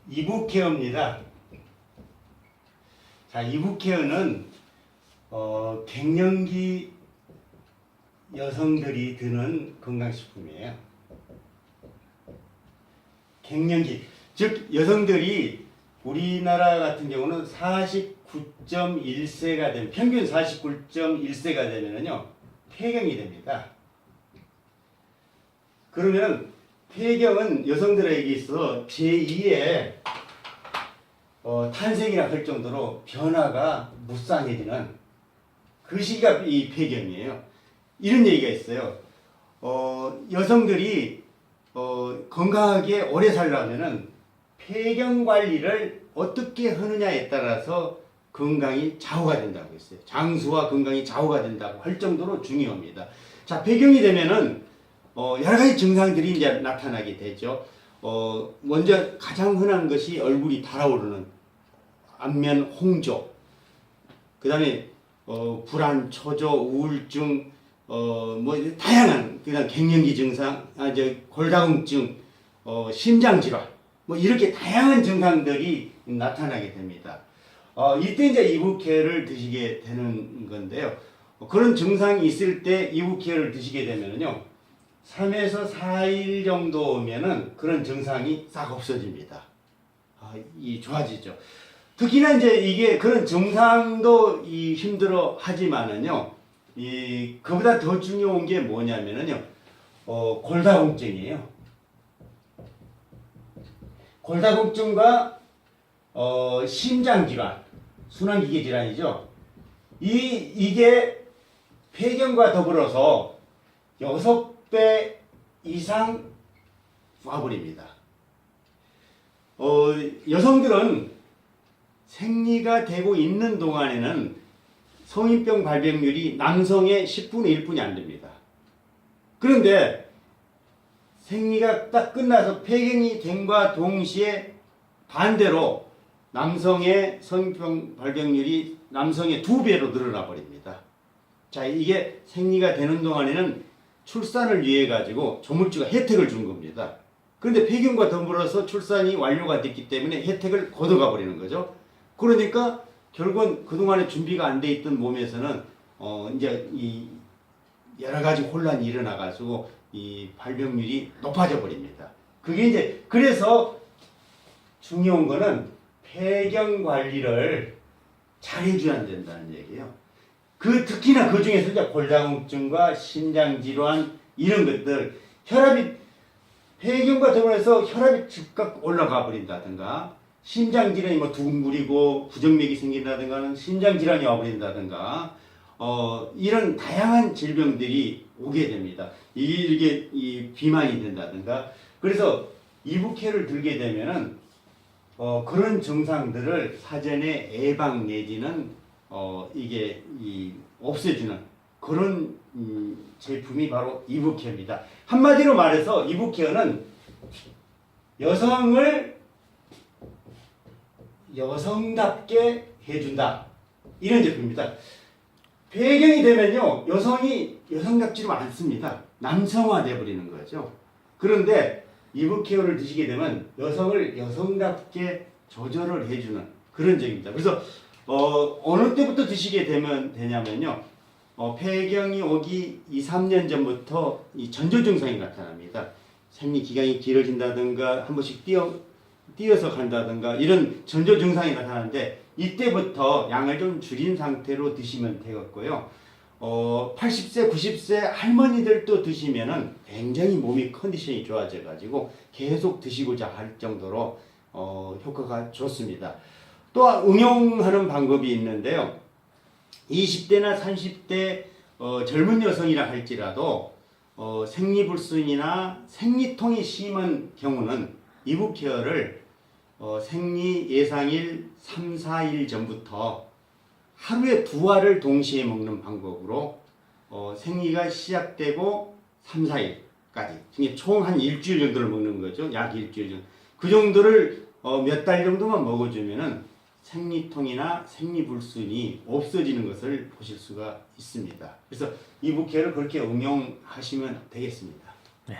이북케어입니다. 자, 이북케어는 갱년기 여성들이 드는 건강식품이에요. 갱년기, 즉 여성들이 우리나라 같은 경우는 49.1세가 되면, 평균 49.1세가 되면은요 폐경이 됩니다. 그러면 폐경은 여성들에게 있어 제2의 탄생이라 할 정도로 변화가 무쌍해지는 그 시기가 이 폐경이에요. 이런 얘기가 있어요. 여성들이 건강하게 오래 살려면은 폐경 관리를 어떻게 하느냐에 따라서 건강이 좌우가 된다고 했어요. 장수와 건강이 좌우가 된다고 할 정도로 중요합니다. 자, 폐경이 되면은 여러 가지 증상들이 이제 나타나게 되죠. 먼저 가장 흔한 것이 얼굴이 달아오르는 안면 홍조, 그 다음에 불안, 초조, 우울증, 뭐 다양한 그냥 갱년기 증상, 골다공증, 심장 질환, 뭐 이렇게 다양한 증상들이 나타나게 됩니다. 이때 이제 이북케어를 드시게 되는 건데요. 그런 증상이 있을 때 이북케어를 드시게 되면요, 3에서 4일 정도 오면은 그런 증상이 싹 없어집니다. 좋아지죠. 특히나 이제 이게 그런 증상도 힘들어 하지만은요, 그보다 더 중요한 게 뭐냐면은요, 골다공증이에요. 골다공증과 심장질환, 순환기계 질환이죠. 이게 폐경과 더불어서 6배 이상 와버립니다. 여성들은 생리가 되고 있는 동안에는 성인병 발병률이 남성의 10분의 1뿐이 안 됩니다. 그런데 생리가 딱 끝나서 폐경이 됨과 동시에 반대로 남성의 성인병 발병률이 남성의 2배로 늘어나 버립니다. 자, 이게 생리가 되는 동안에는 출산을 위해 가지고 조물주가 혜택을 준 겁니다. 그런데 폐경과 더불어서 출산이 완료가 됐기 때문에 혜택을 걷어가 버리는 거죠. 그러니까 결국은 그동안에 준비가 안 돼 있던 몸에서는 이제 이 여러 가지 혼란이 일어나 가지고 이 발병률이 높아져 버립니다. 그게 이제 그래서 중요한 거는 폐경 관리를 잘 해줘야 된다는 얘기예요. 특히나 그 중에서 이제 골다공증과 심장질환 이런 것들, 혈압이 폐경과 더불어서 혈압이 즉각 올라가 버린다든가, 심장질환이 뭐 두근거리고 부정맥이 생긴다든가, 심장질환이 와버린다든가, 이런 다양한 질병들이 오게 됩니다. 이게 비만이 된다든가. 그래서 이북케어를 들게 되면은 그런 증상들을 사전에 예방 내지는 이게 없애주는 그런 제품이 바로 이북케어입니다. 한마디로 말해서 이북케어는 여성을 여성답게 해준다, 이런 제품입니다. 폐경이 되면요, 여성이 여성답지가 않습니다. 남성화되어 버리는 거죠. 그런데 이북케어를 드시게 되면 여성을 여성답게 조절을 해주는 그런 적입니다. 그래서 어느 때부터 드시게 되냐면요, 폐경이 오기 2, 3년 전부터 이 전조 증상이 나타납니다. 생리 기간이 길어진다든가, 한 번씩 뛰어서 간다든가, 이런 전조 증상이 나타나는데, 이때부터 양을 좀 줄인 상태로 드시면 되겠고요. 80세, 90세 할머니들도 드시면은 굉장히 몸이 컨디션이 좋아져 가지고 계속 드시고자 할 정도로 효과가 좋습니다. 또 응용하는 방법이 있는데요. 20대나 30대 젊은 여성이라 할지라도 생리불순이나 생리통이 심한 경우는 이북케어를 생리 예상일 3, 4일 전부터 하루에 2알을 동시에 먹는 방법으로 생리가 시작되고 3, 4일까지 총 한 일주일 정도를 먹는 거죠. 약 일주일 정도. 그 정도를 몇 달 정도만 먹어주면은 생리통이나 생리불순이 없어지는 것을 보실 수가 있습니다. 그래서 이북케어를 그렇게 응용하시면 되겠습니다. 네.